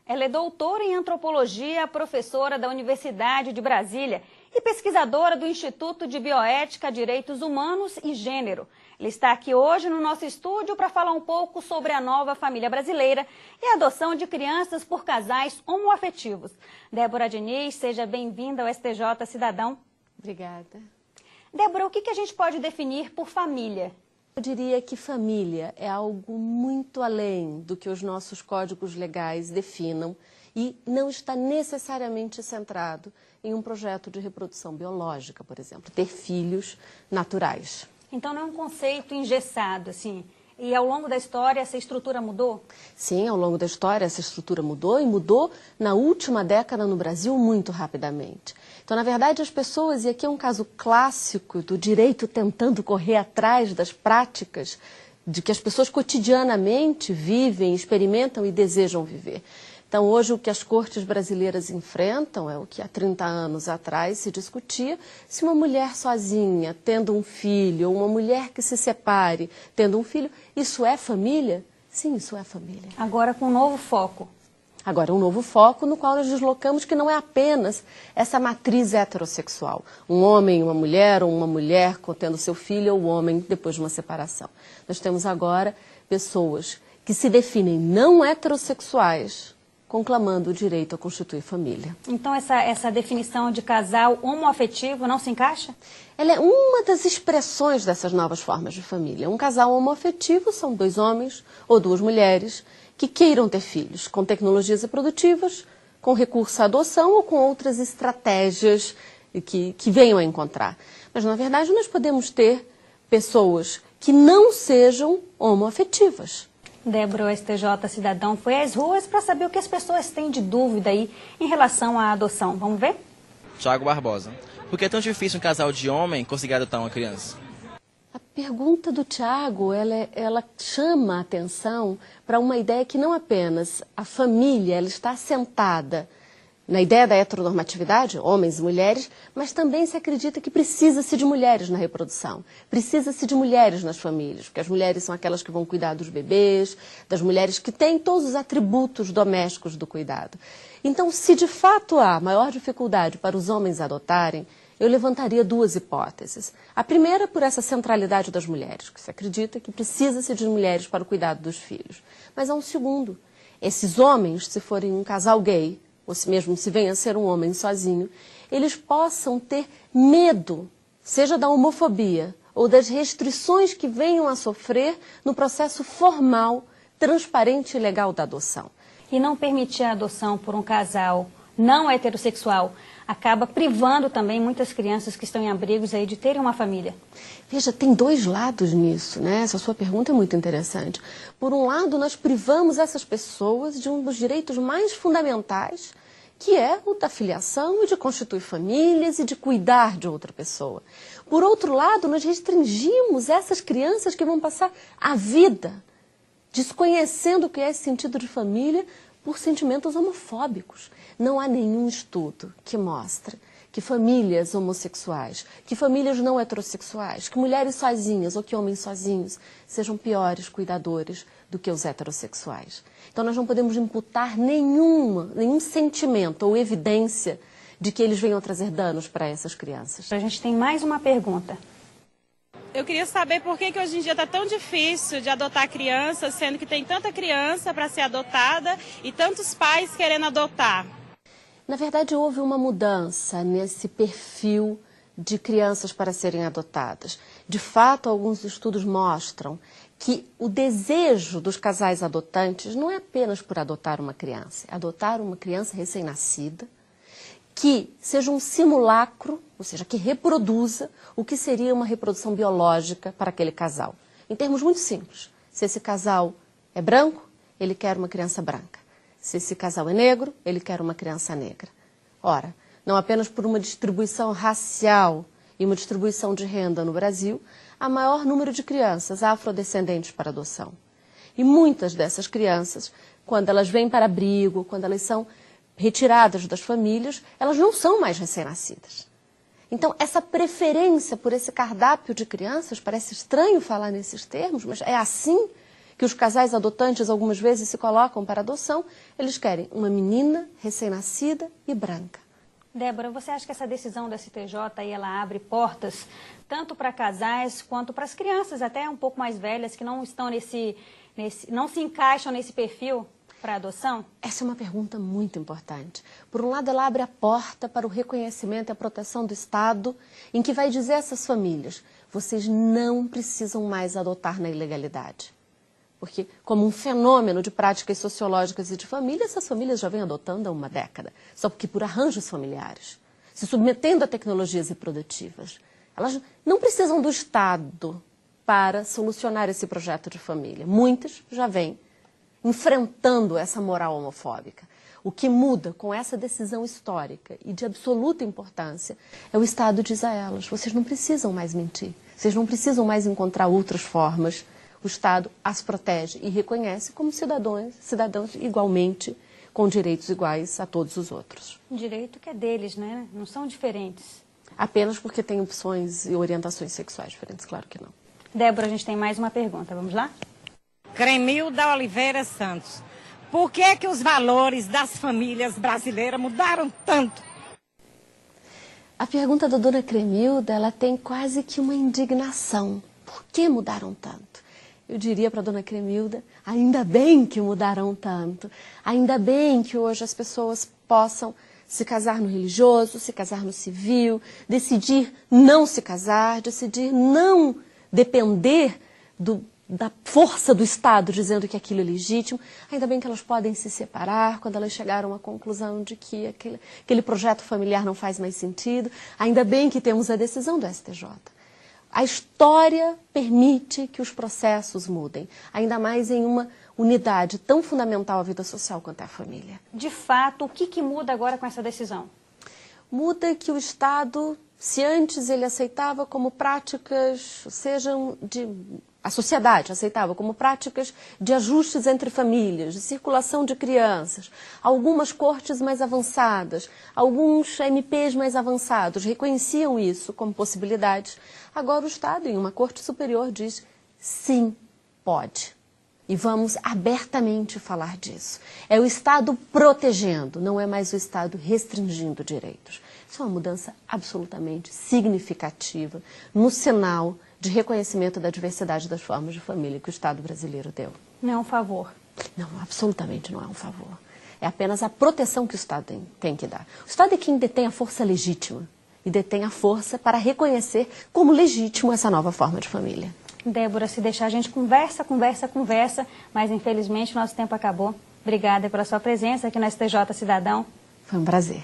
Ela é doutora em antropologia, professora da Universidade de Brasília e pesquisadora do Instituto de Bioética, Direitos Humanos e Gênero. Ela está aqui hoje no nosso estúdio para falar um pouco sobre a nova família brasileira e a adoção de crianças por casais homoafetivos. Débora Diniz, seja bem-vinda ao STJ Cidadão. Obrigada. Débora, o que a gente pode definir por família? Eu diria que família é algo muito além do que os nossos códigos legais definam e não está necessariamente centrado em um projeto de reprodução biológica, por exemplo, ter filhos naturais. Então não é um conceito engessado, assim, e ao longo da história essa estrutura mudou? Sim, ao longo da história essa estrutura mudou e mudou na última década no Brasil muito rapidamente. Então, na verdade, as pessoas, e aqui é um caso clássico do direito tentando correr atrás das práticas de que as pessoas cotidianamente vivem, experimentam e desejam viver. Então, hoje o que as cortes brasileiras enfrentam é o que há 30 anos atrás se discutia, se uma mulher sozinha, tendo um filho, ou uma mulher que se separe, tendo um filho, isso é família? Sim, isso é família. Agora com um novo foco. Agora, um novo foco no qual nós deslocamos que não é apenas essa matriz heterossexual. Um homem e uma mulher, ou uma mulher tendo seu filho, ou o homem depois de uma separação. Nós temos agora pessoas que se definem não heterossexuais, conclamando o direito a constituir família. Então essa definição de casal homoafetivo não se encaixa? Ela é uma das expressões dessas novas formas de família. Um casal homoafetivo são dois homens ou duas mulheres que queiram ter filhos com tecnologias reprodutivas, com recurso à adoção ou com outras estratégias que venham a encontrar. Mas, na verdade, nós podemos ter pessoas que não sejam homoafetivas. Débora, o STJ Cidadão foi às ruas para saber o que as pessoas têm de dúvida aí em relação à adoção. Vamos ver? Thiago Barbosa. Por que é tão difícil um casal de homem conseguir adotar uma criança? A pergunta do Thiago, ela chama a atenção para uma ideia que não apenas a família ela está assentada na ideia da heteronormatividade, homens e mulheres, mas também se acredita que precisa-se de mulheres na reprodução, precisa-se de mulheres nas famílias, porque as mulheres são aquelas que vão cuidar dos bebês, das mulheres que têm todos os atributos domésticos do cuidado. Então, se de fato há maior dificuldade para os homens adotarem, eu levantaria duas hipóteses. A primeira, por essa centralidade das mulheres, que se acredita que precisa-se de mulheres para o cuidado dos filhos. Mas há um segundo. Esses homens, se forem um casal gay, ou se mesmo se venha a ser um homem sozinho, eles possam ter medo, seja da homofobia ou das restrições que venham a sofrer no processo formal, transparente e legal da adoção. E não permitir a adoção por um casal não heterossexual acaba privando também muitas crianças que estão em abrigos aí de terem uma família. Veja, tem dois lados nisso, né? Essa sua pergunta é muito interessante. Por um lado, nós privamos essas pessoas de um dos direitos mais fundamentais, que é o da filiação e de constituir famílias e de cuidar de outra pessoa. Por outro lado, nós restringimos essas crianças que vão passar a vida desconhecendo o que é esse sentido de família por sentimentos homofóbicos. Não há nenhum estudo que mostre que famílias homossexuais, que famílias não heterossexuais, que mulheres sozinhas ou que homens sozinhos sejam piores cuidadores do que os heterossexuais. Então nós não podemos imputar nenhum sentimento ou evidência de que eles venham trazer danos para essas crianças. A gente tem mais uma pergunta. Eu queria saber por que hoje em dia está tão difícil de adotar crianças, sendo que tem tanta criança para ser adotada e tantos pais querendo adotar. Na verdade, houve uma mudança nesse perfil de crianças para serem adotadas. De fato, alguns estudos mostram que o desejo dos casais adotantes não é apenas por adotar uma criança, é adotar uma criança recém-nascida, que seja um simulacro, ou seja, que reproduza o que seria uma reprodução biológica para aquele casal. Em termos muito simples, se esse casal é branco, ele quer uma criança branca. Se esse casal é negro, ele quer uma criança negra. Ora, não apenas por uma distribuição racial e uma distribuição de renda no Brasil, há maior número de crianças afrodescendentes para adoção. E muitas dessas crianças, quando elas vêm para abrigo, quando elas são retiradas das famílias, elas não são mais recém-nascidas. Então, essa preferência por esse cardápio de crianças, parece estranho falar nesses termos, mas é assim que os casais adotantes algumas vezes se colocam para adoção, eles querem uma menina recém-nascida e branca. Débora, você acha que essa decisão do STJ aí, ela abre portas tanto para casais quanto para as crianças, até um pouco mais velhas, que não estão não se encaixam nesse perfil para adoção? Essa é uma pergunta muito importante. Por um lado, ela abre a porta para o reconhecimento e a proteção do Estado, em que vai dizer a essas famílias, vocês não precisam mais adotar na ilegalidade. Porque, como um fenômeno de práticas sociológicas e de família, essas famílias já vêm adotando há uma década, só porque por arranjos familiares, se submetendo a tecnologias reprodutivas. Elas não precisam do Estado para solucionar esse projeto de família. Muitas já vêm enfrentando essa moral homofóbica. O que muda com essa decisão histórica e de absoluta importância é o Estado diz a elas, vocês não precisam mais mentir, vocês não precisam mais encontrar outras formas. O Estado as protege e reconhece como cidadãos igualmente, com direitos iguais a todos os outros. Um direito que é deles, né? Não são diferentes. Apenas porque têm opções e orientações sexuais diferentes, claro que não. Débora, a gente tem mais uma pergunta, vamos lá? Cremilda Oliveira Santos. Por que que os valores das famílias brasileiras mudaram tanto? A pergunta da dona Cremilda, ela tem quase que uma indignação. Por que mudaram tanto? Eu diria para a dona Cremilda, ainda bem que mudaram tanto. Ainda bem que hoje as pessoas possam se casar no religioso, se casar no civil, decidir não se casar, decidir não depender da força do Estado dizendo que aquilo é legítimo. Ainda bem que elas podem se separar quando elas chegaram à conclusão de que aquele projeto familiar não faz mais sentido. Ainda bem que temos a decisão do STJ. A história permite que os processos mudem, ainda mais em uma unidade tão fundamental à vida social quanto é a família. De fato, o que muda agora com essa decisão? Muda que o Estado, se antes ele aceitava como práticas, a sociedade aceitava como práticas de ajustes entre famílias, de circulação de crianças, algumas cortes mais avançadas, alguns MPs mais avançados reconheciam isso como possibilidades. Agora o Estado, em uma corte superior, diz sim, pode. E vamos abertamente falar disso. É o Estado protegendo, não é mais o Estado restringindo direitos. Isso é uma mudança absolutamente significativa no sinal de reconhecimento da diversidade das formas de família que o Estado brasileiro deu. Não é um favor. Não, absolutamente não é um favor. É apenas a proteção que o Estado tem que dar. O Estado é quem detém a força legítima e detém a força para reconhecer como legítimo essa nova forma de família. Débora, se deixar a gente conversa, mas infelizmente o nosso tempo acabou. Obrigada pela sua presença aqui no STJ Cidadão. Foi um prazer.